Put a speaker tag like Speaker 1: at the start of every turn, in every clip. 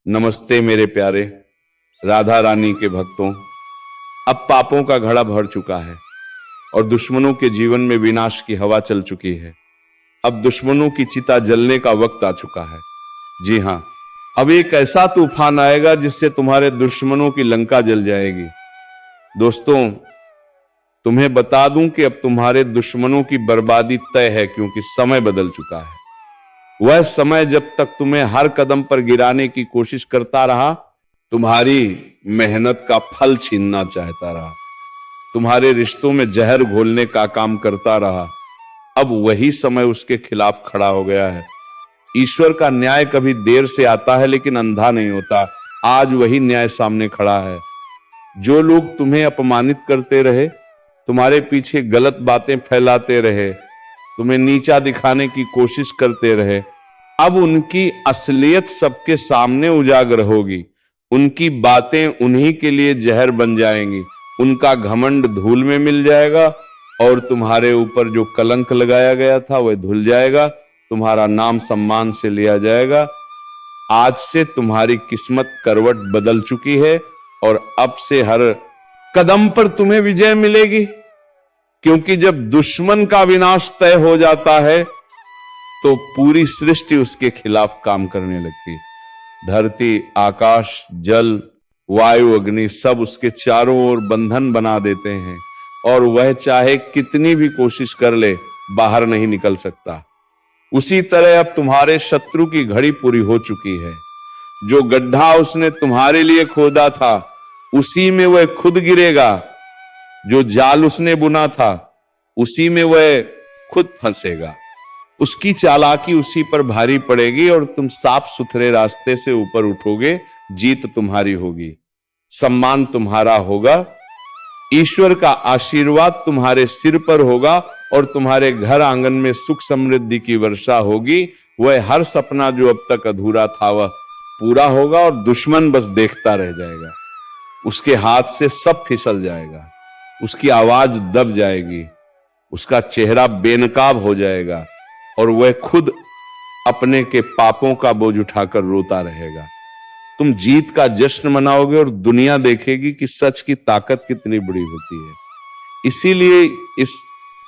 Speaker 1: नमस्ते मेरे प्यारे राधा रानी के भक्तों। अब पापों का घड़ा भर चुका है और दुश्मनों के जीवन में विनाश की हवा चल चुकी है। अब दुश्मनों की चिता जलने का वक्त आ चुका है। जी हां, अब एक ऐसा तूफान आएगा जिससे तुम्हारे दुश्मनों की लंका जल जाएगी। दोस्तों, तुम्हें बता दूं कि अब तुम्हारे दुश्मनों की बर्बादी तय है, क्योंकि समय बदल चुका है। वह समय जब तक तुम्हें हर कदम पर गिराने की कोशिश करता रहा, तुम्हारी मेहनत का फल छीनना चाहता रहा, तुम्हारे रिश्तों में जहर घोलने का काम करता रहा, अब वही समय उसके खिलाफ खड़ा हो गया है। ईश्वर का न्याय कभी देर से आता है लेकिन अंधा नहीं होता। आज वही न्याय सामने खड़ा है। जो लोग तुम्हें अपमानित करते रहे, तुम्हारे पीछे गलत बातें फैलाते रहे, तुम्हें नीचा दिखाने की कोशिश करते रहे, अब उनकी असलियत सबके सामने उजागर होगी। उनकी बातें उन्हीं के लिए जहर बन जाएंगी। उनका घमंड धूल में मिल जाएगा और तुम्हारे ऊपर जो कलंक लगाया गया था वह धुल जाएगा। तुम्हारा नाम सम्मान से लिया जाएगा। आज से तुम्हारी किस्मत करवट बदल चुकी है और अब से हर कदम पर तुम्हें विजय मिलेगी, क्योंकि जब दुश्मन का विनाश तय हो जाता है तो पूरी सृष्टि उसके खिलाफ काम करने लगती। धरती, आकाश, जल, वायु, अग्नि सब उसके चारों ओर बंधन बना देते हैं और वह चाहे कितनी भी कोशिश कर ले, बाहर नहीं निकल सकता। उसी तरह अब तुम्हारे शत्रु की घड़ी पूरी हो चुकी है। जो गड्ढा उसने तुम्हारे लिए खोदा था, उसी में वह खुद गिरेगा। जो जाल उसने बुना था, उसी में वह खुद फंसेगा। उसकी चालाकी उसी पर भारी पड़ेगी और तुम साफ सुथरे रास्ते से ऊपर उठोगे। जीत तुम्हारी होगी, सम्मान तुम्हारा होगा, ईश्वर का आशीर्वाद तुम्हारे सिर पर होगा और तुम्हारे घर आंगन में सुख समृद्धि की वर्षा होगी। वह हर सपना जो अब तक अधूरा था वह पूरा होगा और दुश्मन बस देखता रह जाएगा। उसके हाथ से सब फिसल जाएगा, उसकी आवाज दब जाएगी, उसका चेहरा बेनकाब हो जाएगा और वह खुद अपने के पापों का बोझ उठाकर रोता रहेगा। तुम जीत का जश्न मनाओगे और दुनिया देखेगी कि सच की ताकत कितनी बड़ी होती है। इसीलिए इस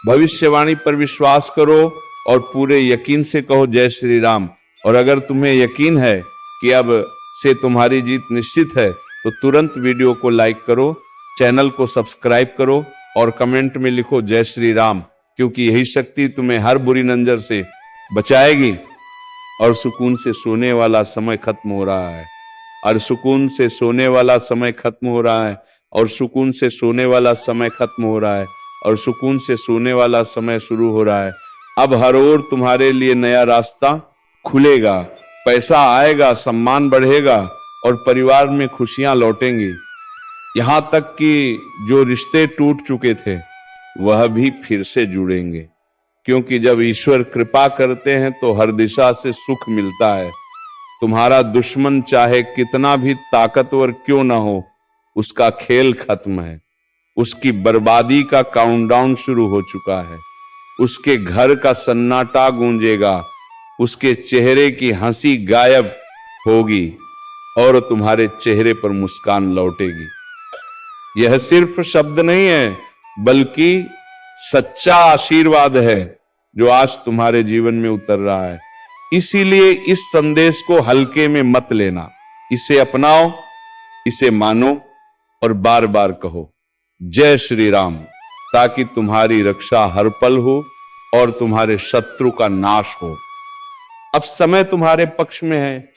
Speaker 1: भविष्यवाणी पर विश्वास करो और पूरे यकीन से कहो जय श्री राम। और अगर तुम्हें यकीन है कि अब से तुम्हारी जीत निश्चित है तो तुरंत वीडियो को लाइक करो, चैनल को सब्सक्राइब करो और कमेंट में लिखो जय श्री राम, क्योंकि यही शक्ति तुम्हें हर बुरी नजर से बचाएगी। और सुकून से सोने वाला समय खत्म हो रहा है, और सुकून से सोने वाला समय खत्म हो रहा है, और सुकून से सोने वाला समय खत्म हो रहा है, और सुकून से सोने वाला समय शुरू हो रहा है। अब हर ओर तुम्हारे लिए नया रास्ता खुलेगा, पैसा आएगा, सम्मान बढ़ेगा और परिवार में खुशियां लौटेंगी। यहां तक कि जो रिश्ते टूट चुके थे वह भी फिर से जुड़ेंगे, क्योंकि जब ईश्वर कृपा करते हैं तो हर दिशा से सुख मिलता है। तुम्हारा दुश्मन चाहे कितना भी ताकतवर क्यों ना हो, उसका खेल खत्म है। उसकी बर्बादी का काउंटडाउन शुरू हो चुका है। उसके घर का सन्नाटा गूंजेगा, उसके चेहरे की हंसी गायब होगी और तुम्हारे चेहरे पर मुस्कान लौटेगी। यह सिर्फ शब्द नहीं है, बल्कि सच्चा आशीर्वाद है जो आज तुम्हारे जीवन में उतर रहा है। इसीलिए इस संदेश को हल्के में मत लेना, इसे अपनाओ, इसे मानो और बार बार कहो जय श्री राम, ताकि तुम्हारी रक्षा हर पल हो और तुम्हारे शत्रु का नाश हो। अब समय तुम्हारे पक्ष में है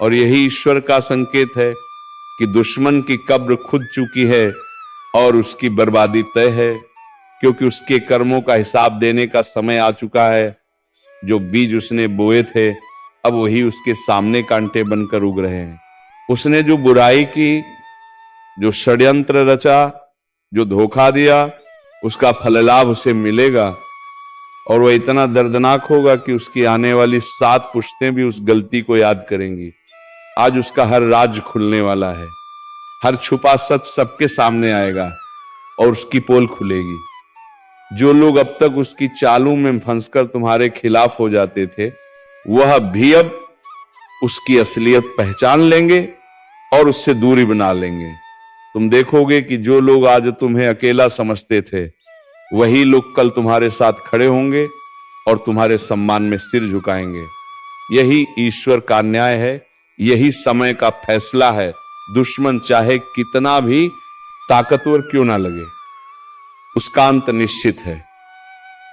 Speaker 1: और यही ईश्वर का संकेत है कि दुश्मन की कब्र खुद चुकी है और उसकी बर्बादी तय है, क्योंकि उसके कर्मों का हिसाब देने का समय आ चुका है। जो बीज उसने बोए थे अब वही उसके सामने कांटे बनकर उग रहे हैं। उसने जो बुराई की, जो षड्यंत्र रचा, जो धोखा दिया, उसका फल लाभ उसे मिलेगा और वह इतना दर्दनाक होगा कि उसकी आने वाली 7 पुश्तें भी उस गलती को याद करेंगी। आज उसका हर राज खुलने वाला है, हर छुपा सच सबके सामने आएगा और उसकी पोल खुलेगी। जो लोग अब तक उसकी चालों में फंसकर तुम्हारे खिलाफ हो जाते थे, वह भी अब उसकी असलियत पहचान लेंगे और उससे दूरी बना लेंगे। तुम देखोगे कि जो लोग आज तुम्हें अकेला समझते थे, वही लोग कल तुम्हारे साथ खड़े होंगे और तुम्हारे सम्मान में सिर झुकाएंगे। यही ईश्वर का न्याय है, यही समय का फैसला है। दुश्मन चाहे कितना भी ताकतवर क्यों ना लगे, उसका अंत निश्चित है,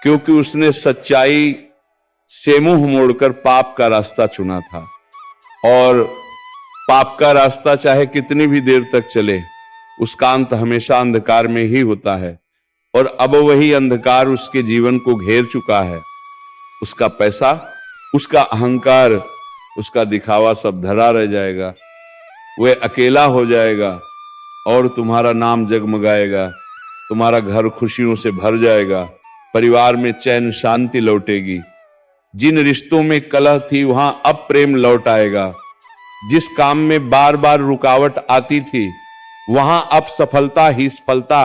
Speaker 1: क्योंकि उसने सच्चाई से मुंह मोड़कर पाप का रास्ता चुना था। और पाप का रास्ता चाहे कितनी भी देर तक चले, उसका अंत हमेशा अंधकार में ही होता है। और अब वही अंधकार उसके जीवन को घेर चुका है। उसका पैसा, उसका अहंकार, उसका दिखावा सब धरा रह जाएगा। वह अकेला हो जाएगा और तुम्हारा नाम जगमगाएगा। तुम्हारा घर खुशियों से भर जाएगा, परिवार में चैन शांति लौटेगी। जिन रिश्तों में कलह थी वहां अब प्रेम लौट आएगा। जिस काम में बार बार रुकावट आती थी वहां अब सफलता ही सफलता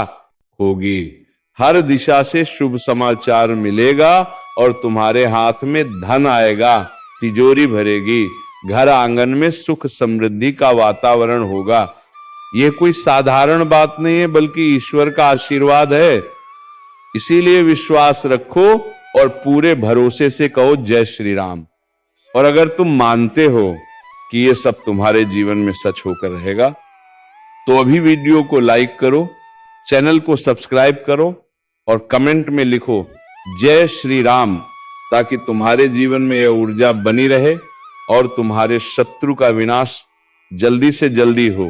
Speaker 1: होगी। हर दिशा से शुभ समाचार मिलेगा और तुम्हारे हाथ में धन आएगा, तिजोरी भरेगी, घर आंगन में सुख समृद्धि का वातावरण होगा। यह कोई साधारण बात नहीं है, बल्कि ईश्वर का आशीर्वाद है। इसीलिए विश्वास रखो और पूरे भरोसे से कहो जय श्री राम। और अगर तुम मानते हो कि यह सब तुम्हारे जीवन में सच होकर रहेगा, तो अभी वीडियो को लाइक करो, चैनल को सब्सक्राइब करो और कमेंट में लिखो जय श्री राम, ताकि तुम्हारे जीवन में यह ऊर्जा बनी रहे और तुम्हारे शत्रु का विनाश जल्दी से जल्दी हो।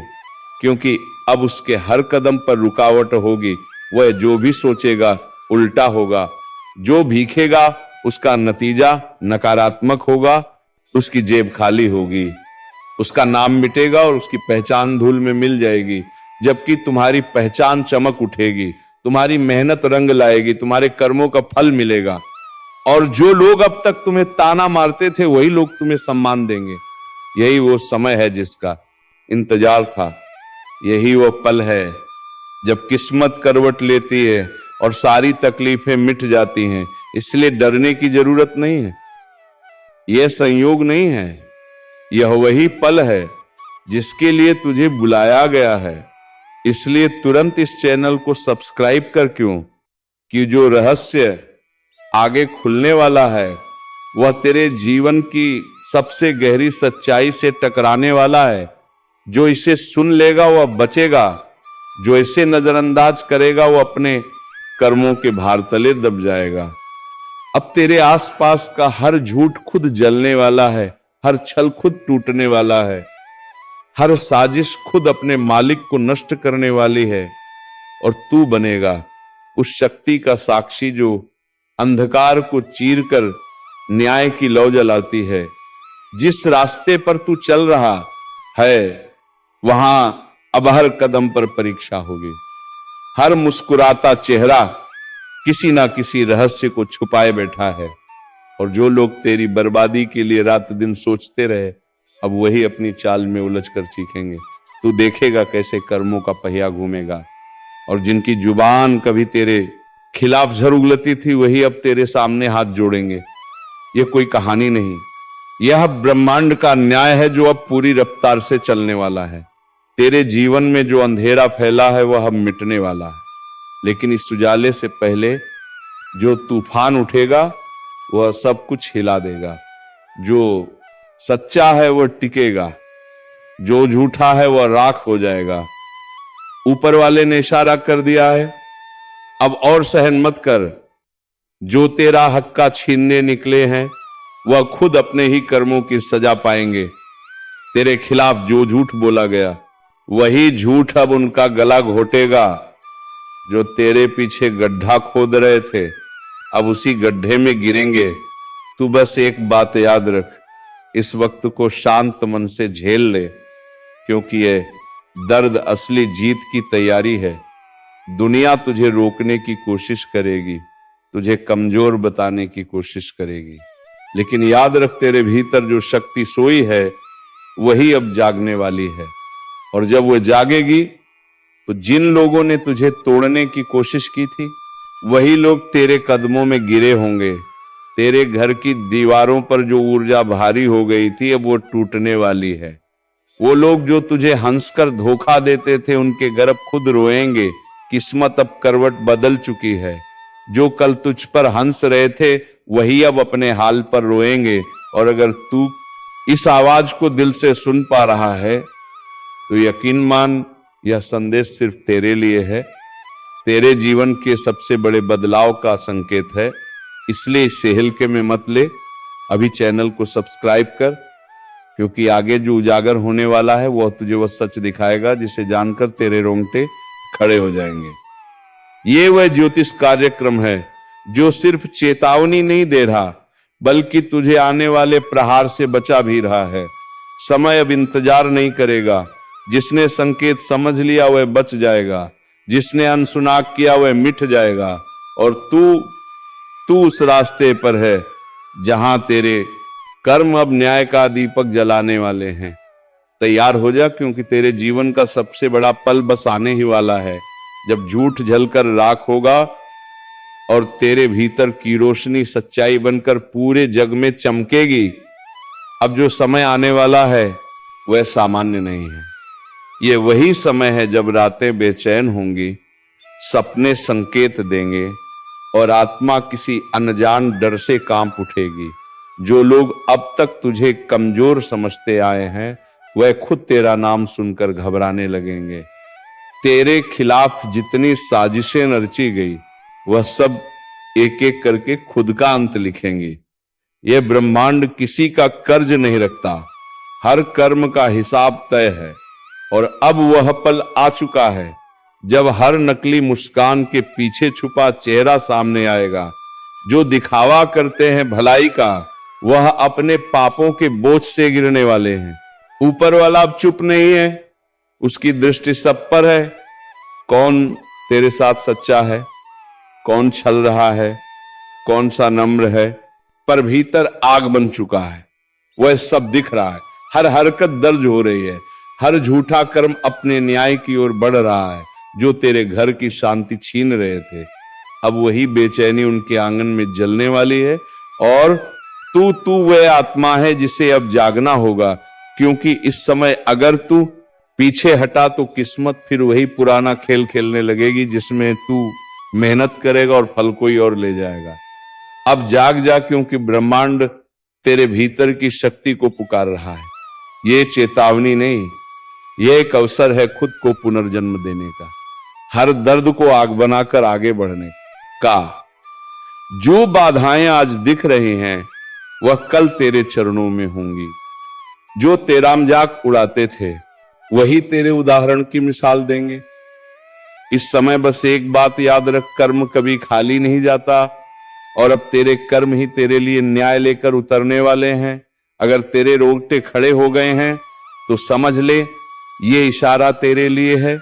Speaker 1: क्योंकि अब उसके हर कदम पर रुकावट होगी। वह जो भी सोचेगा उल्टा होगा, जो भीखेगा उसका नतीजा नकारात्मक होगा, उसकी जेब खाली होगी, उसका नाम मिटेगा और उसकी पहचान धूल में मिल जाएगी। जबकि तुम्हारी पहचान चमक उठेगी, तुम्हारी मेहनत रंग लाएगी, तुम्हारे कर्मों का फल मिलेगा। और जो लोग अब तक तुम्हें ताना मारते थे वही लोग तुम्हें सम्मान देंगे। यही वो समय है जिसका इंतजार था। यही वो पल है जब किस्मत करवट लेती है और सारी तकलीफें मिट जाती हैं। इसलिए डरने की जरूरत नहीं है। यह संयोग नहीं है, यह वही पल है जिसके लिए तुझे बुलाया गया है। इसलिए तुरंत इस चैनल को सब्सक्राइब कर, क्यों कि जो रहस्य आगे खुलने वाला है वह तेरे जीवन की सबसे गहरी सच्चाई से टकराने वाला है। जो इसे सुन लेगा वह बचेगा, जो इसे नजरअंदाज करेगा वो अपने कर्मों के भार तले दब जाएगा। अब तेरे आसपास का हर झूठ खुद जलने वाला है, हर छल खुद टूटने वाला है, हर साजिश खुद अपने मालिक को नष्ट करने वाली है। और तू बनेगा उस शक्ति का साक्षी जो अंधकार को चीरकर न्याय की लौ जलाती है। जिस रास्ते पर तू चल रहा है वहां अब हर कदम पर परीक्षा होगी। हर मुस्कुराता चेहरा किसी ना किसी रहस्य को छुपाए बैठा है। और जो लोग तेरी बर्बादी के लिए रात दिन सोचते रहे, अब वही अपनी चाल में उलझकर चीखेंगे। तू देखेगा कैसे कर्मों का पहिया घूमेगा। और जिनकी जुबान कभी तेरे खिलाफ झर उगलती थी वही अब तेरे सामने हाथ जोड़ेंगे। यह कोई कहानी नहीं, यह ब्रह्मांड का न्याय है जो अब पूरी रफ्तार से चलने वाला है। तेरे जीवन में जो अंधेरा फैला है वह अब मिटने वाला है। लेकिन इस उजाले से पहले जो तूफान उठेगा वह सब कुछ हिला देगा। जो सच्चा है वह टिकेगा, जो झूठा है वह राख हो जाएगा। ऊपर वाले ने इशारा कर दिया है, अब और सहन मत कर। जो तेरा हक का छीनने निकले हैं वह खुद अपने ही कर्मों की सजा पाएंगे। तेरे खिलाफ जो झूठ बोला गया वही झूठ अब उनका गला घोटेगा। जो तेरे पीछे गड्ढा खोद रहे थे अब उसी गड्ढे में गिरेंगे। तू बस एक बात याद रख, इस वक्त को शांत मन से झेल ले, क्योंकि ये दर्द असली जीत की तैयारी है। दुनिया तुझे रोकने की कोशिश करेगी, तुझे कमजोर बताने की कोशिश करेगी, लेकिन याद रख तेरे भीतर जो शक्ति सोई है वही अब जागने वाली है। और जब वो जागेगी तो जिन लोगों ने तुझे तोड़ने की कोशिश की थी वही लोग तेरे कदमों में गिरे होंगे। तेरे घर की दीवारों पर जो ऊर्जा भारी हो गई थी अब वो टूटने वाली है। वो लोग जो तुझे हंसकर धोखा देते थे उनके घर अब खुद रोएंगे। किस्मत अब करवट बदल चुकी है। जो कल तुझ पर हंस रहे थे वही अब अपने हाल पर रोएंगे। और अगर तू इस आवाज को दिल से सुन पा रहा है तो यकीन मान यह संदेश सिर्फ तेरे लिए है, तेरे जीवन के सबसे बड़े बदलाव का संकेत है। इसलिए इसे हल्के में मत ले, अभी चैनल को सब्सक्राइब कर, क्योंकि आगे जो उजागर होने वाला है वह तुझे वह सच दिखाएगा जिसे जानकर तेरे रोंगटे खड़े हो जाएंगे। ये वह ज्योतिष कार्यक्रम है जो सिर्फ चेतावनी नहीं दे रहा बल्कि तुझे आने वाले प्रहार से बचा भी रहा है। समय अब इंतजार नहीं करेगा। जिसने संकेत समझ लिया वह बच जाएगा, जिसने अनसुना किया वह मिट जाएगा। और तू उस रास्ते पर है जहां तेरे कर्म अब न्याय का दीपक जलाने वाले हैं। तैयार हो जा, क्योंकि तेरे जीवन का सबसे बड़ा पल बस आने ही वाला है, जब झूठ जलकर राख होगा और तेरे भीतर की रोशनी सच्चाई बनकर पूरे जग में चमकेगी। अब जो समय आने वाला है वह सामान्य नहीं है। ये वही समय है जब रातें बेचैन होंगी, सपने संकेत देंगे और आत्मा किसी अनजान डर से कांप उठेगी। जो लोग अब तक तुझे कमजोर समझते आए हैं वह खुद तेरा नाम सुनकर घबराने लगेंगे। तेरे खिलाफ जितनी साजिशें रची गई वह सब एक एक करके खुद का अंत लिखेंगी। यह ब्रह्मांड किसी का कर्ज नहीं रखता, हर कर्म का हिसाब तय है। और अब वह पल आ चुका है जब हर नकली मुस्कान के पीछे छुपा चेहरा सामने आएगा। जो दिखावा करते हैं भलाई का वह अपने पापों के बोझ से गिरने वाले हैं। ऊपर वाला अब चुप नहीं है, उसकी दृष्टि सब पर है। कौन तेरे साथ सच्चा है, कौन छल रहा है, कौन सा नम्र है, पर भीतर आग बन चुका है। वह सब दिख रहा है, हर हरकत दर्ज हो रही है, हर झूठा कर्म अपने न्याय की ओर बढ़ रहा है। जो तेरे घर की शांति छीन रहे थे अब वही बेचैनी उनके आंगन में जलने वाली है। और तू वह आत्मा है जिसे अब जागना होगा, क्योंकि इस समय अगर तू पीछे हटा तो किस्मत फिर वही पुराना खेल खेलने लगेगी जिसमें तू मेहनत करेगा और फल कोई और ले जाएगा। अब जाग जा, क्योंकि ब्रह्मांड तेरे भीतर की शक्ति को पुकार रहा है। ये चेतावनी नहीं, यह एक अवसर है खुद को पुनर्जन्म देने का, हर दर्द को आग बनाकर आगे बढ़ने का। जो बाधाएं आज दिख रही हैं वह कल तेरे चरणों में होंगी। जो तेरा मजाक उड़ाते थे वही तेरे उदाहरण की मिसाल देंगे। इस समय बस एक बात याद रख, कर्म कभी खाली नहीं जाता और अब तेरे कर्म ही तेरे लिए न्याय लेकर उतरने वाले हैं। अगर तेरे रोंगटे खड़े हो गए हैं तो समझ ले ये इशारा तेरे लिए है।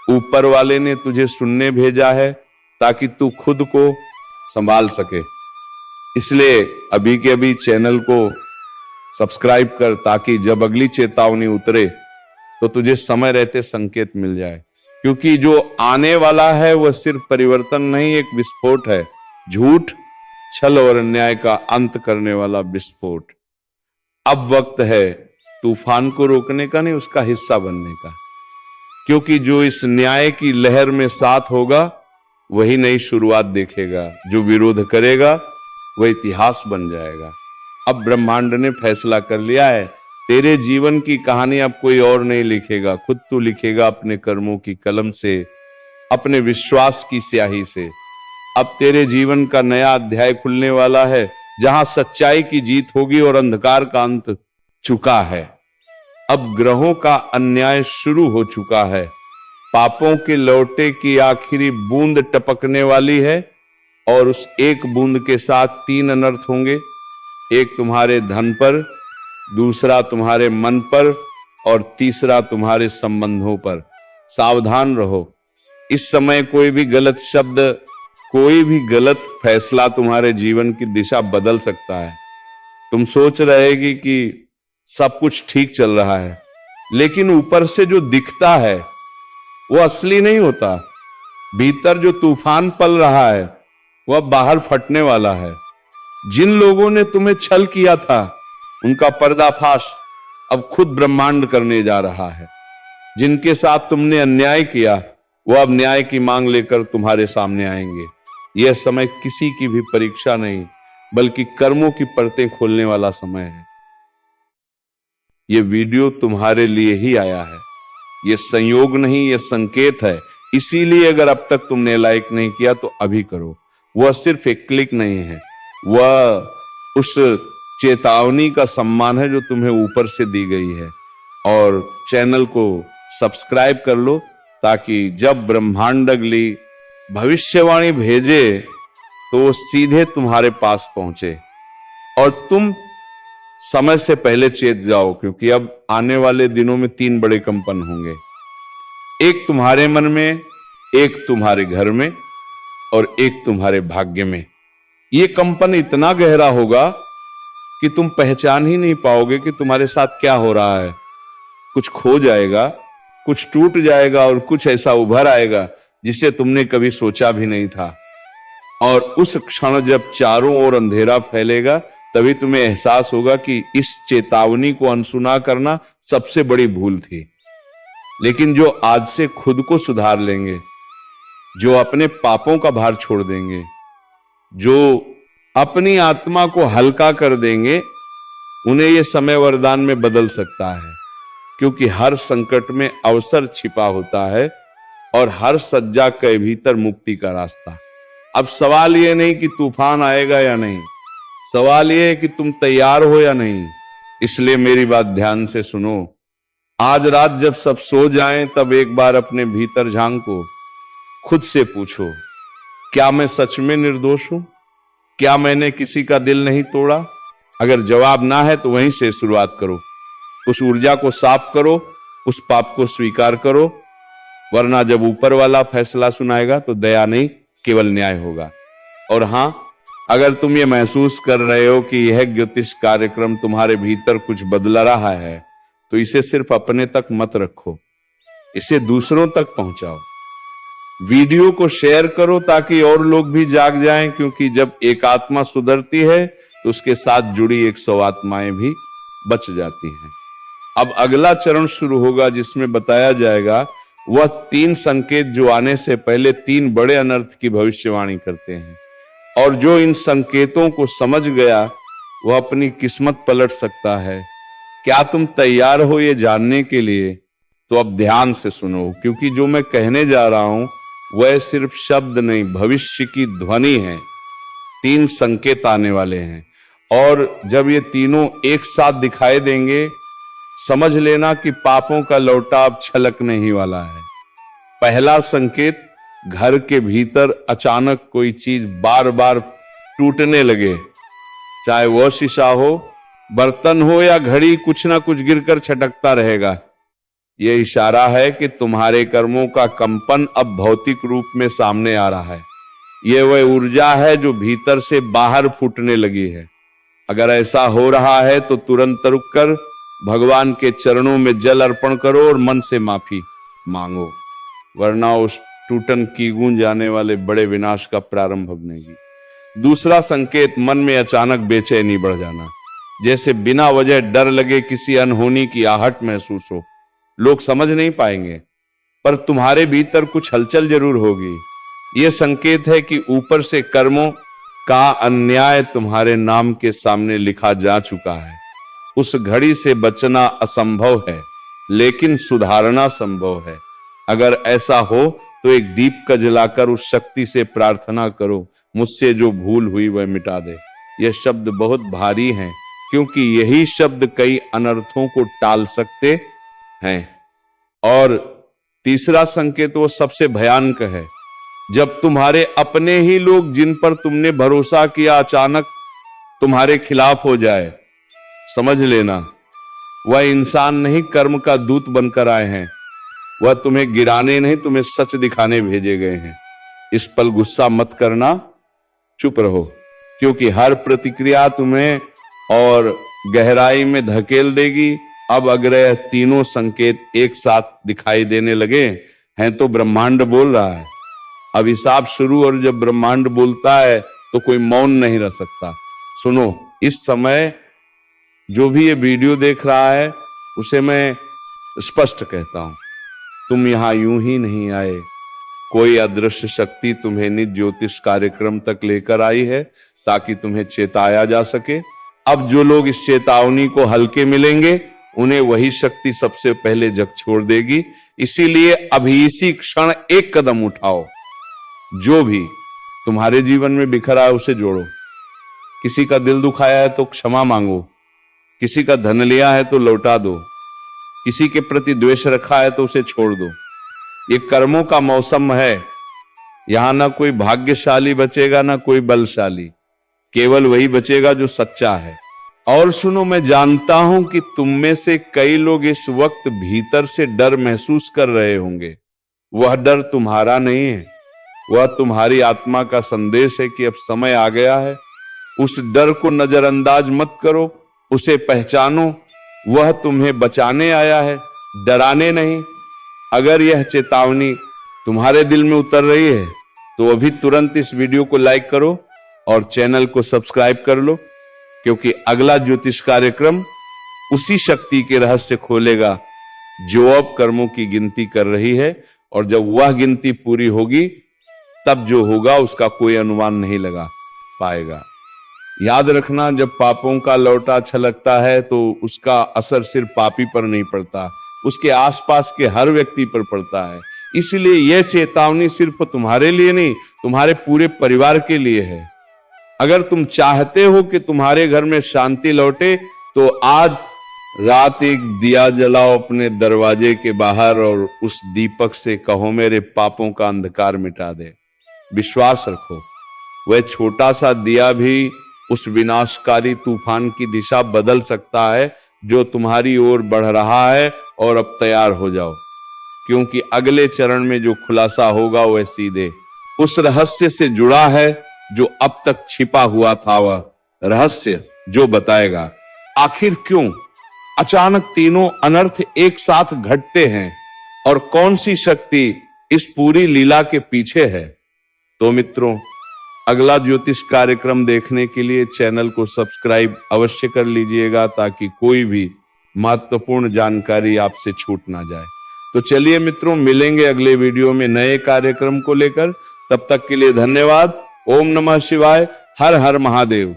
Speaker 1: ऊपर वाले ने तुझे सुनने भेजा है ताकि तू खुद को संभाल सके। इसलिए अभी के अभी चैनल को सब्सक्राइब कर, ताकि जब अगली चेतावनी उतरे तो तुझे समय रहते संकेत मिल जाए। क्योंकि जो आने वाला है वह सिर्फ परिवर्तन नहीं, एक विस्फोट है। झूठ, छल और अन्याय का अंत करने वाला विस्फोट। अब वक्त है तूफान को रोकने का नहीं, उसका हिस्सा बनने का। क्योंकि जो इस न्याय की लहर में साथ होगा वही नई शुरुआत देखेगा, जो विरोध करेगा वह इतिहास बन जाएगा। अब ब्रह्मांड ने फैसला कर लिया है, तेरे जीवन की कहानी अब कोई और नहीं लिखेगा, खुद तू लिखेगा अपने कर्मों की कलम से, अपने विश्वास की स्याही से। अब तेरे जीवन का नया अध्याय खुलने वाला है, जहां सच्चाई की जीत होगी और अंधकार का अंत चुका है। अब ग्रहों का अन्याय शुरू हो चुका है। पापों के लौटे की आखिरी बूंद टपकने वाली है और उस एक बूंद के साथ 3 अनर्थ होंगे। एक तुम्हारे धन पर, दूसरा तुम्हारे मन पर और तीसरा तुम्हारे संबंधों पर। सावधान रहो, इस समय कोई भी गलत शब्द, कोई भी गलत फैसला तुम्हारे जीवन की दिशा बदल सकता है। तुम सोच रहेगी कि सब कुछ ठीक चल रहा है, लेकिन ऊपर से जो दिखता है वो असली नहीं होता। भीतर जो तूफान पल रहा है वह बाहर फटने वाला है। जिन लोगों ने तुम्हें छल किया था उनका पर्दाफाश अब खुद ब्रह्मांड करने जा रहा है। जिनके साथ तुमने अन्याय किया वो अब न्याय की मांग लेकर तुम्हारे सामने आएंगे। यह समय किसी की भी परीक्षा नहीं बल्कि कर्मों की परतें खोलने वाला समय है। यह वीडियो तुम्हारे लिए ही आया है। यह संयोग नहीं, यह संकेत है। इसीलिए अगर अब तक तुमने लाइक नहीं किया तो अभी करो। वह सिर्फ एक क्लिक नहीं है, वह उस चेतावनी का सम्मान है जो तुम्हें ऊपर से दी गई है। और चैनल को सब्सक्राइब कर लो ताकि जब ब्रह्मांड अगली भविष्यवाणी भेजे तो वो सीधे तुम्हारे पास पहुंचे और तुम समय से पहले चेत जाओ, क्योंकि अब आने वाले दिनों में 3 बड़े कंपन होंगे। एक तुम्हारे मन में, एक तुम्हारे घर में और एक तुम्हारे भाग्य में। ये कंपन इतना गहरा होगा कि तुम पहचान ही नहीं पाओगे कि तुम्हारे साथ क्या हो रहा है। कुछ खो जाएगा, कुछ टूट जाएगा और कुछ ऐसा उभर आएगा जिसे तुमने कभी सोचा भी नहीं था। और उस क्षण जब चारों ओर अंधेरा फैलेगा तभी तुम्हें एहसास होगा कि इस चेतावनी को अनसुना करना सबसे बड़ी भूल थी। लेकिन जो आज से खुद को सुधार लेंगे, जो अपने पापों का भार छोड़ देंगे, जो अपनी आत्मा को हल्का कर देंगे, उन्हें यह समय वरदान में बदल सकता है। क्योंकि हर संकट में अवसर छिपा होता है और हर सज्जा के भीतर मुक्ति का रास्ता। अब सवाल यह नहीं कि तूफान आएगा या नहीं, सवाल यह है कि तुम तैयार हो या नहीं। इसलिए मेरी बात ध्यान से सुनो। आज रात जब सब सो जाएं तब एक बार अपने भीतर झांको, खुद से पूछो, क्या मैं सच में निर्दोष हूं? क्या मैंने किसी का दिल नहीं तोड़ा? अगर जवाब ना है तो वहीं से शुरुआत करो। उस ऊर्जा को साफ करो, उस पाप को स्वीकार करो, वरना जब ऊपर वाला फैसला सुनाएगा तो दया नहीं केवल न्याय होगा। और हां, अगर तुम ये महसूस कर रहे हो कि यह ज्योतिष कार्यक्रम तुम्हारे भीतर कुछ बदला रहा है तो इसे सिर्फ अपने तक मत रखो, इसे दूसरों तक पहुंचाओ। वीडियो को शेयर करो ताकि और लोग भी जाग जाएं, क्योंकि जब एक आत्मा सुधरती है तो उसके साथ जुड़ी 100 आत्माएं भी बच जाती हैं। अब अगला चरण शुरू होगा जिसमें बताया जाएगा वह 3 संकेत जो आने से पहले 3 बड़े अनर्थ की भविष्यवाणी करते हैं। और जो इन संकेतों को समझ गया वह अपनी किस्मत पलट सकता है। क्या तुम तैयार हो ये जानने के लिए? तो अब ध्यान से सुनो, क्योंकि जो मैं कहने जा रहा हूं वह सिर्फ शब्द नहीं, भविष्य की ध्वनि है। 3 संकेत आने वाले हैं और जब ये तीनों एक साथ दिखाई देंगे समझ लेना कि पापों का लौटाव छलकने ही वाला है। पहला संकेत, घर के भीतर अचानक कोई चीज बार बार टूटने लगे, चाहे वह शीशा हो, बर्तन हो या घड़ी, कुछ ना कुछ गिरकर छटकता रहेगा। यह इशारा है कि तुम्हारे कर्मों का कंपन अब भौतिक रूप में सामने आ रहा है। यह वह ऊर्जा है जो भीतर से बाहर फूटने लगी है। अगर ऐसा हो रहा है तो तुरंत रुककर भगवान के चरणों में जल अर्पण करो और मन से माफी मांगो, वरना उस टूटन की गूंज जाने वाले बड़े विनाश का प्रारंभ बनेगी। दूसरा संकेत, मन में अचानक बेचैनी बढ़ जाना, जैसे बिना वजह डर लगे, किसी अनहोनी की आहट महसूस हो। लोग समझ नहीं पाएंगे पर तुम्हारे भीतर कुछ हलचल जरूर होगी। यह संकेत है कि ऊपर से कर्मों का अन्याय तुम्हारे नाम के सामने लिखा जा चुका है। उस घड़ी से बचना असंभव है लेकिन सुधारना संभव है। अगर ऐसा हो तो एक दीप का जलाकर उस शक्ति से प्रार्थना करो, मुझसे जो भूल हुई वह मिटा दे। यह शब्द बहुत भारी हैं क्योंकि यही शब्द कई अनर्थों को टाल सकते हैं। और तीसरा संकेत वो सबसे भयानक है, जब तुम्हारे अपने ही लोग जिन पर तुमने भरोसा किया अचानक तुम्हारे खिलाफ हो जाए। समझ लेना, वह इंसान नहीं कर्म का दूत बनकर आए हैं। वह तुम्हें गिराने नहीं, तुम्हें सच दिखाने भेजे गए हैं। इस पल गुस्सा मत करना, चुप रहो, क्योंकि हर प्रतिक्रिया तुम्हें और गहराई में धकेल देगी। अब अगर यह तीनों संकेत एक साथ दिखाई देने लगे हैं तो ब्रह्मांड बोल रहा है। अब हिसाब शुरू, और जब ब्रह्मांड बोलता है तो कोई मौन नहीं रह सकता। सुनो, इस समय जो भी ये वीडियो देख रहा है उसे मैं स्पष्ट कहता हूं, तुम यहां यूं ही नहीं आए। कोई अदृश्य शक्ति तुम्हें निज ज्योतिष कार्यक्रम तक लेकर आई है ताकि तुम्हें चेताया जा सके। अब जो लोग इस चेतावनी को हल्के मिलेंगे उन्हें वही शक्ति सबसे पहले जग छोड़ देगी। इसीलिए अभी इसी क्षण एक कदम उठाओ। जो भी तुम्हारे जीवन में बिखरा है उसे जोड़ो। किसी का दिल दुखाया है तो क्षमा मांगो, किसी का धन लिया है तो लौटा दो, किसी के प्रति द्वेष रखा है तो उसे छोड़ दो। ये कर्मों का मौसम है। यहां ना कोई भाग्यशाली बचेगा ना कोई बलशाली, केवल वही बचेगा जो सच्चा है। और सुनो, मैं जानता हूं कि तुम में से कई लोग इस वक्त भीतर से डर महसूस कर रहे होंगे। वह डर तुम्हारा नहीं है, वह तुम्हारी आत्मा का संदेश है कि अब समय आ गया है। उस डर को नजरअंदाज मत करो, उसे पहचानो। वह तुम्हें बचाने आया है, डराने नहीं। अगर यह चेतावनी तुम्हारे दिल में उतर रही है तो अभी तुरंत इस वीडियो को लाइक करो और चैनल को सब्सक्राइब कर लो, क्योंकि अगला ज्योतिष कार्यक्रम उसी शक्ति के रहस्य खोलेगा जो अब कर्मों की गिनती कर रही है। और जब वह गिनती पूरी होगी तब जो होगा उसका कोई अनुमान नहीं लगा पाएगा। याद रखना, जब पापों का लौटा छलकता है तो उसका असर सिर्फ पापी पर नहीं पड़ता, उसके आसपास के हर व्यक्ति पर पड़ता है। इसलिए यह चेतावनी सिर्फ तुम्हारे लिए नहीं, तुम्हारे पूरे परिवार के लिए है। अगर तुम चाहते हो कि तुम्हारे घर में शांति लौटे तो आज रात एक दिया जलाओ अपने दरवाजे के बाहर और उस दीपक से कहो मेरे पापों का अंधकार मिटा दे। विश्वास रखो, वह छोटा सा दिया भी उस विनाशकारी तूफान की दिशा बदल सकता है जो तुम्हारी ओर बढ़ रहा है। और अब तैयार हो जाओ, क्योंकि अगले चरण में जो खुलासा होगा वह सीधे उस रहस्य से जुड़ा है जो अब तक छिपा हुआ था। वह रहस्य जो बताएगा आखिर क्यों अचानक तीनों अनर्थ एक साथ घटते हैं और कौन सी शक्ति इस पूरी लीला के पीछे है। तो मित्रों, अगला ज्योतिष कार्यक्रम देखने के लिए चैनल को सब्सक्राइब अवश्य कर लीजिएगा ताकि कोई भी महत्वपूर्ण जानकारी आपसे छूट ना जाए। तो चलिए मित्रों, मिलेंगे अगले वीडियो में नए कार्यक्रम को लेकर। तब तक के लिए धन्यवाद। ओम नमः शिवाय। हर हर महादेव।